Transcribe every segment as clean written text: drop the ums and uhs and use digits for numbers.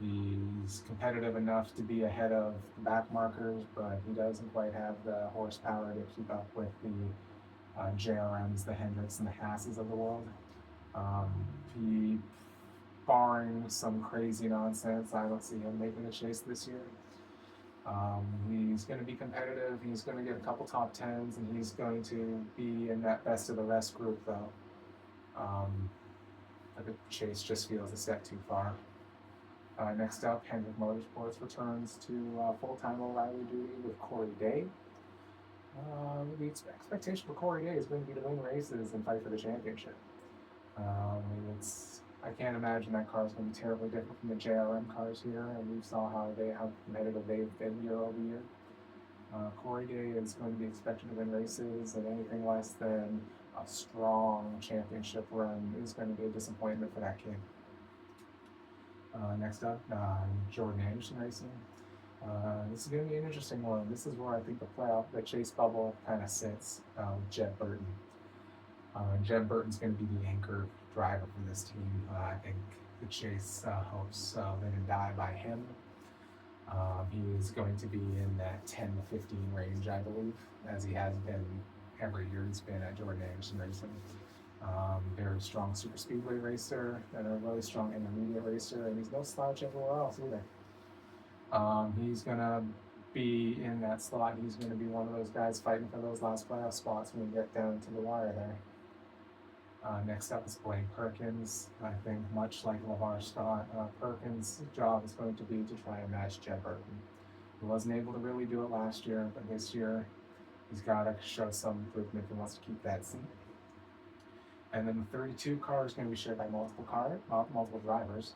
He's competitive enough to be ahead of the back markers, but he doesn't quite have the horsepower to keep up with the JRMs, the Hendricks, and the Hasses of the world. Um, he, barring some crazy nonsense, I don't see him making a chase this year. He's going to be competitive. He's going to get a couple top tens, and he's going to be in that best of the rest group, though. But the chase just feels a step too far. Next up, Hendrick Motorsports returns to full-time O'Reilly duty with Corey Day. The expectation for Corey Day is going to be to win races and fight for the championship. I can't imagine that car is going to be terribly different from the JRM cars here, and we saw how competitive they've been year over year. Corey Day is going to be expected to win races, and anything less than a strong championship run is going to be a disappointment for that kid. Next up, Jordan Anderson Racing. This is going to be an interesting one. This is where I think the chase bubble kind of sits with Jeb Burton. Jeb Burton's going to be the anchor driver for this team. I think the chase hopes live and die by him. He is going to be in that 10 to 15 range, I believe, as he has been every year he's been at Jordan Anderson Racing. Very strong super speedway racer and a really strong intermediate racer, and he's no slouch everywhere else either. He's going to be in that slot. He's going to be one of those guys fighting for those last playoff spots when we get down to the wire there. Next up is Blaine Perkins. I think much like LeVar Scott, Perkins' job is going to be to try and match Jeb Burton. He wasn't able to really do it last year, but this year he's got to show some improvement if he wants to keep that seat. And then the 32 car is going to be shared by multiple drivers,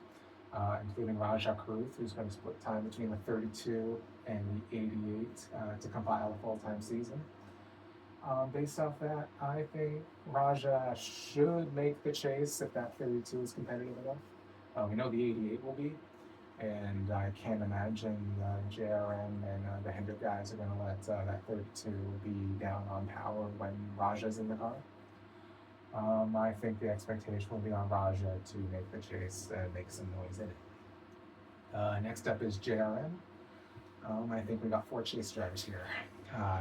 including Rajah Caruth, who's going to split time between the 32 and the 88 to compile a full-time season. Based off that, I think Rajah should make the chase if that 32 is competitive enough. We know the 88 will be, and I can't imagine the JRM and the Hendrick guys are going to let that 32 be down on power when Rajah's in the car. I think the expectation will be on Rajah to make the chase and make some noise in it. Next up is JRM. I think we got 4 chase drivers here.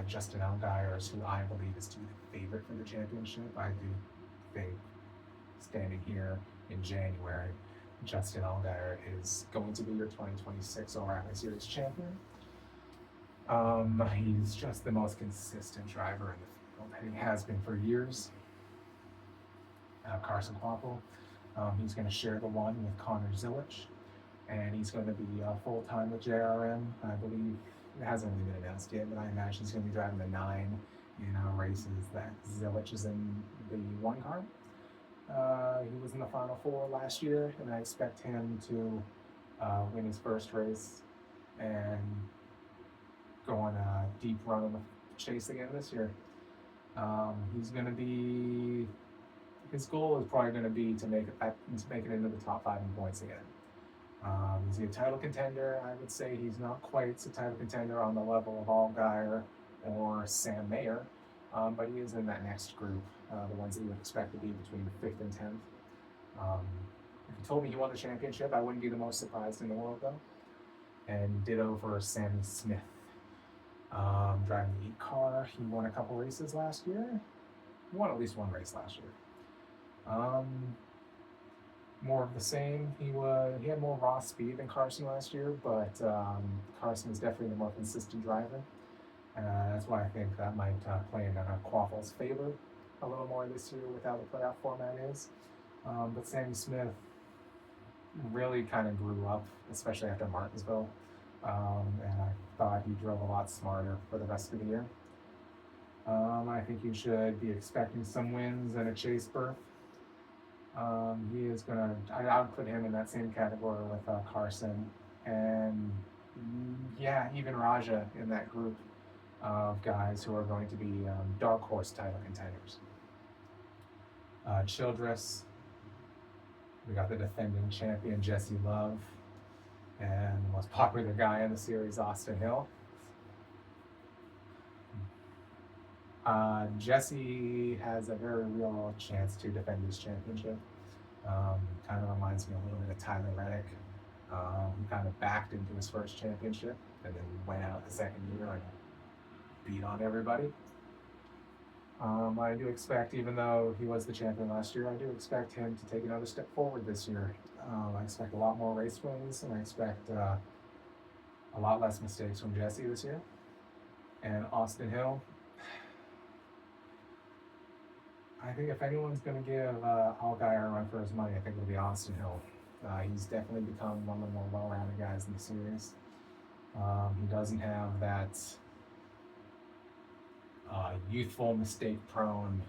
Justin Allgaier, who I believe is to be the favorite for the championship. I do think, standing here in January, Justin Allgaier is going to be your 2026 O'Reilly Series champion. He's just the most consistent driver in the field, and he has been for years. Carson Quapple, he's going to share the one with Connor Zilich, and he's going to be full-time with JRM. I believe it hasn't really been announced yet, but I imagine he's going to be driving the 9 races that Zilich is in the 1 car. He was in the Final 4 last year, and I expect him to win his first race and go on a deep run in the chase again this year. He's going to be... His goal is probably going to be to make it into the top 5 in points again. Is he a title contender? I would say he's not quite a title contender on the level of Allgaier or Sam Mayer, but he is in that next group, the ones that you would expect to be between 5th and 10th. If you told me he won the championship, I wouldn't be the most surprised in the world, though. And ditto for Sammy Smith. Driving the 8 car, he won a couple races last year. He won at least 1 race last year. More of the same. He had more raw speed than Carson last year, but Carson is definitely the more consistent driver. That's why I think that might play in Quaffle's favor a little more this year with how the playoff format is. But Sammy Smith really kind of grew up, especially after Martinsville, and I thought he drove a lot smarter for the rest of the year. I think you should be expecting some wins and a chase berth. He is gonna. I would put him in that same category with Carson, and even Rajah in that group of guys who are going to be dark horse title contenders. Childress, we got the defending champion Jesse Love, and the most popular guy in the series, Austin Hill. Jesse has a very real chance to defend his championship. Kind of reminds me a little bit of Tyler Reddick. Kind of backed into his first championship and then went out the second year and beat on everybody. I do expect, even though he was the champion last year, I do expect him to take another step forward this year. I expect a lot more race wins, and I expect a lot less mistakes from Jesse this year. And Austin Hill, I think if anyone's going to give Allgaier a run for his money, I think it'll be Austin Hill. He's definitely become one of the more well-rounded guys in the series. He doesn't have that youthful, mistake-prone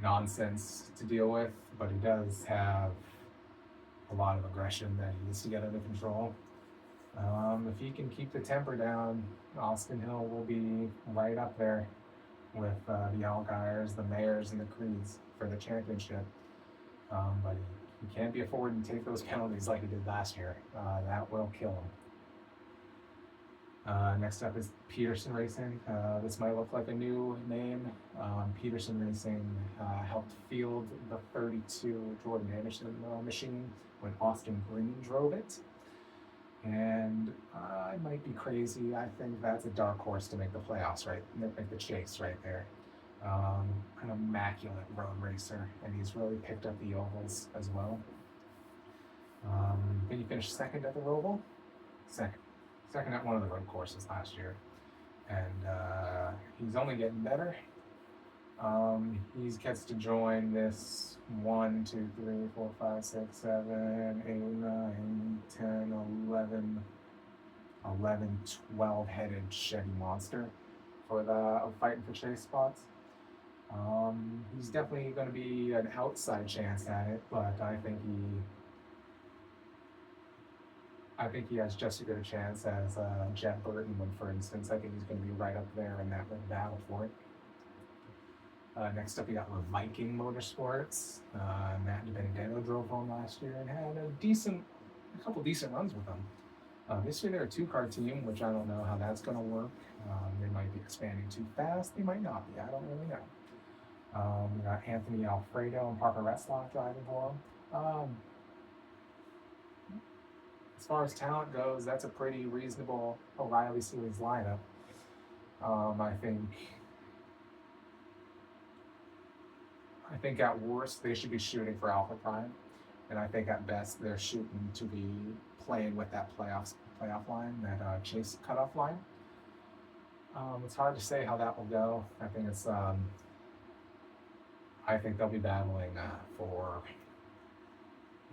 nonsense to deal with, but he does have a lot of aggression that he needs to get under control. If he can keep the temper down, Austin Hill will be right up there with the Allgaiers, the Mayers, and the Creeds for the championship. But he can't be affording to take those penalties like he did last year. That will kill him. Next up is Peterson Racing. This might look like a new name. Peterson Racing helped field the 32 Jordan Anderson machine when Austin Green drove it. And I might be crazy. I think that's a dark horse to make the playoffs, right? Make the chase right there. An immaculate road racer, and he's really picked up the ovals as well. Did he finish second at the Roval? Second at one of the road courses last year. And he's only getting better. He gets to join this 1, 2, 3, 4, 5, 6, 7, 8, 9, 10, 11, 12-headed Chevy monster for the fighting for chase spots. He's definitely going to be an outside chance at it, but I think he has just as good a chance as Jet Burton would, for instance. I think he's going to be right up there in that battle for it. Next up, we got Viking Motorsports. Matt DiBenedetto drove home last year and had a couple decent runs with them. This year they're a two-car team, which I don't know how that's going to work. They might be expanding too fast. They might not be. I don't really know. We got Anthony Alfredo and Parker Retzlaff driving for them. As far as talent goes, that's a pretty reasonable O'Reilly Series lineup. I think at worst they should be shooting for Alpha Prime, and I think at best they're shooting to be playing with that playoff line, that chase cutoff line. It's hard to say how that will go. I think they'll be battling for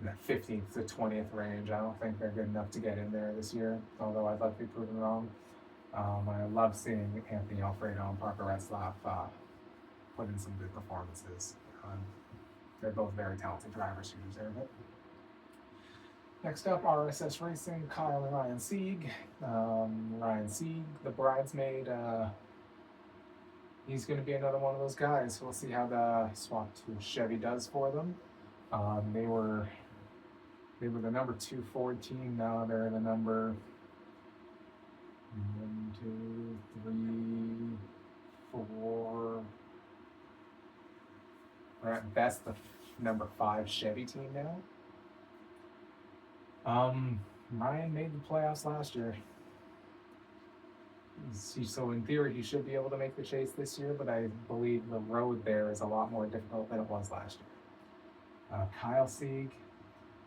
that 15th to 20th range. I don't think they're good enough to get in there this year, although I'd like to be proven wrong. I love seeing Anthony Alfredo and Parker Retzlaff put in some good performances. They're both very talented drivers who deserve it. Next up, RSS Racing, Kyle and Ryan Sieg. Ryan Sieg, the bridesmaid, he's going to be another one of those guys. We'll see how the swap to Chevy does for them. They were the number 2 Ford team. Now they're the number 1, 2, 3, 4. Or at best, the number 5 Chevy team now. Ryan made the playoffs last year. So in theory, he should be able to make the chase this year, but I believe the road there is a lot more difficult than it was last year. Kyle Sieg,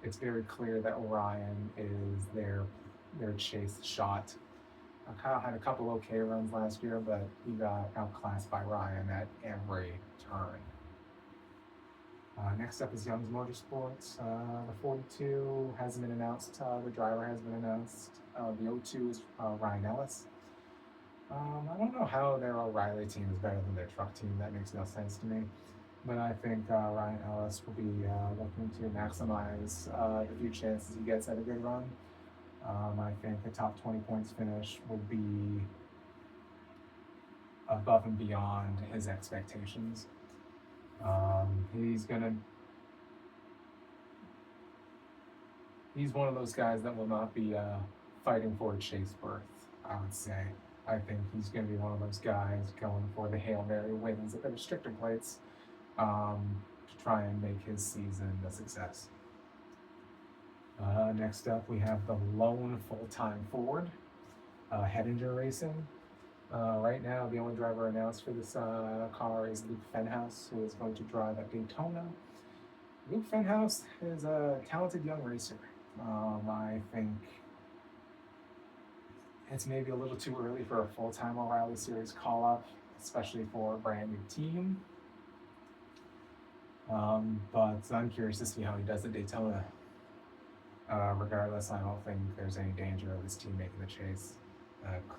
it's very clear that Ryan is their chase shot. Kyle had a couple okay runs last year, but he got outclassed by Ryan at every turn. Next up is Young's Motorsports. The 42 hasn't been announced. The driver has been announced. The 02 is Ryan Ellis. I don't know how their O'Reilly team is better than their truck team. That makes no sense to me. But I think Ryan Ellis will be looking to maximize the few chances he gets at a good run. I think the top 20 points finish will be above and beyond his expectations. He's one of those guys that will not be fighting for a chase berth, I would say. I think he's going to be one of those guys going for the Hail Mary wins at the restrictor plates to try and make his season a success. Next up, we have the lone full-time Ford, Hettinger Racing. Right now, the only driver announced for this car is Luke Fenhouse, who is going to drive at Daytona. Luke Fenhouse is a talented young racer. I think it's maybe a little too early for a full-time O'Reilly Series call-up, especially for a brand new team. But I'm curious to see how he does at Daytona. Regardless, I don't think there's any danger of his team making the chase.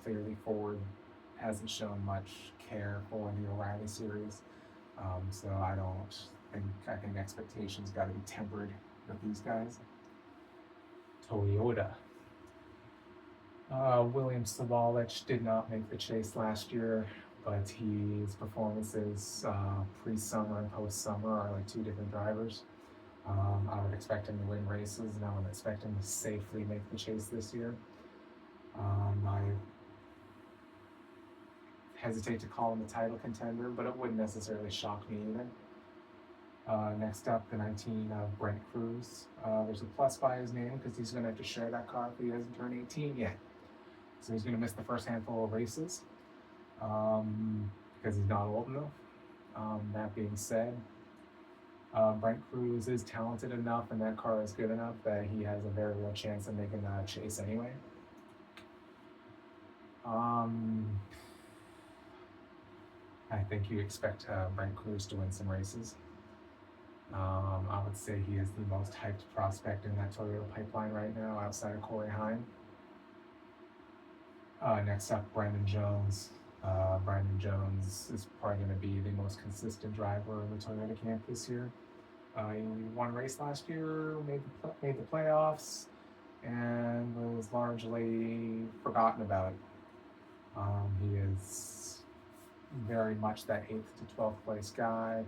Clearly, Ford hasn't shown much care for the O'Reilly Series, so I think expectations got to be tempered with these guys. Toyota. William Sawalich did not make the chase last year, but his performances pre-summer and post-summer are like two different drivers. I would expect him to win races, and I would expect him to safely make the chase this year. I hesitate to call him a title contender, but it wouldn't necessarily shock me either. Next up, the 19 of Brent Cruz. There's a plus by his name because he's going to have to share that car if he hasn't turned 18 yet. So he's going to miss the first handful of races because he's not old enough. That being said, Brent Cruz is talented enough and that car is good enough that he has a very real chance of making that chase anyway. I think you expect Brent Cruz to win some races. I would say he is the most hyped prospect in that Toyota pipeline right now, outside of Corey Heim. Next up, Brandon Jones. Brandon Jones is probably going to be the most consistent driver in the Toyota camp this year. He won a race last year, made the playoffs, and was largely forgotten about. He is very much that 8th to 12th place guy.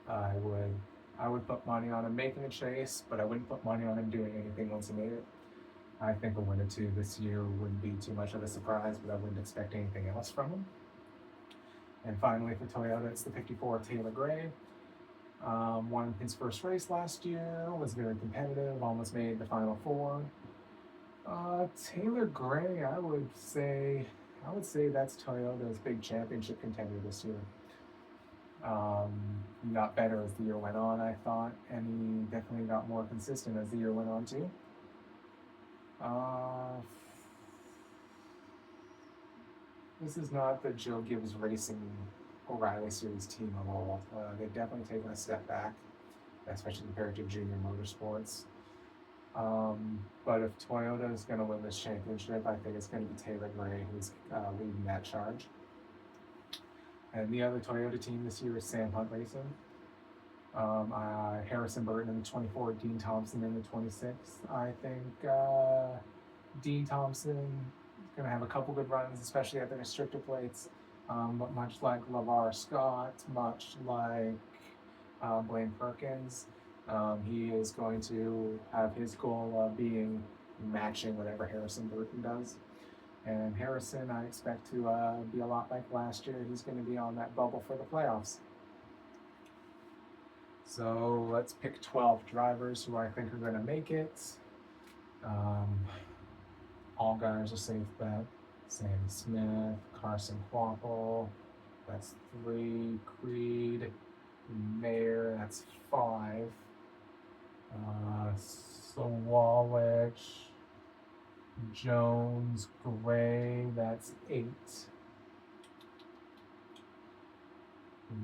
I would put money on him making a chase, but I wouldn't put money on him doing anything once he made it. I think a win or two this year wouldn't be too much of a surprise, but I wouldn't expect anything else from him. And finally, for Toyota, it's the 54 Taylor Gray. Won his first race last year, was very competitive, almost made the final four. Taylor Gray, I would say that's Toyota's big championship contender this year. He got better as the year went on, I thought, and he definitely got more consistent as the year went on too. This is not the Joe Gibbs Racing O'Reilly Series team of old. They've definitely taken a step back, especially compared to Junior Motorsports. But if Toyota is going to win this championship, I think it's going to be Taylor Gray who's leading that charge. And the other Toyota team this year is Sam Hunt Racing. Harrison Burton in the 24, Dean Thompson in the 26. I think Dean Thompson is going to have a couple good runs, especially at the restrictor plates. But much like LeVar Scott, much like Blaine Perkins, he is going to have his goal of being matching whatever Harrison Burton does. And Harrison, I expect to be a lot like last year. He's going to be on that bubble for the playoffs. So let's pick 12 drivers who I think are going to make it. All guys are safe bet. Sammy Smith, Carson Quapple, that's 3. Creed, Mayer, that's 5. Sawalich, Jones, Gray, that's 8.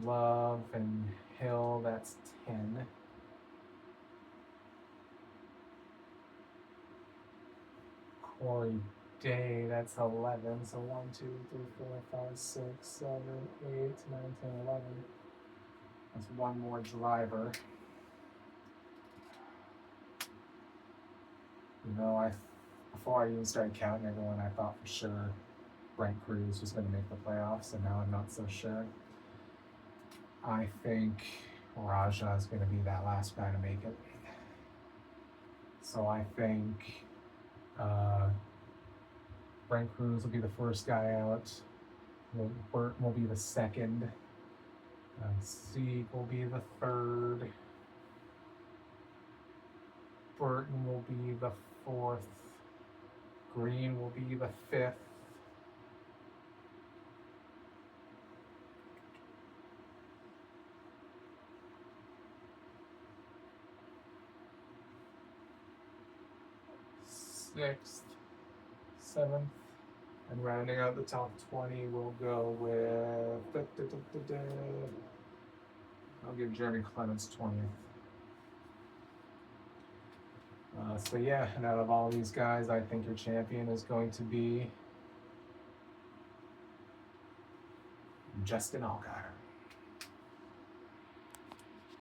Love and Hill, that's 10. Corey Day, that's 11. So 1, 2, 3, 4, 5, 6, 7, 8, 9, 10, 11. That's one more driver. You know, before I even started counting everyone, I thought for sure Brent Cruz was going to make the playoffs, and now I'm not so sure. I think Raja is going to be that last guy to make it. So I think Brent Cruz will be the first guy out. Burton will be the second. Sieg will be the third. Burton will be the 4th. Green will be the 5th. Sixth, 7th, and rounding out the top 20, we'll go with. I'll give Jeremy Clements 20th. So yeah, and out of all these guys, I think your champion is going to be Justin Allgaier.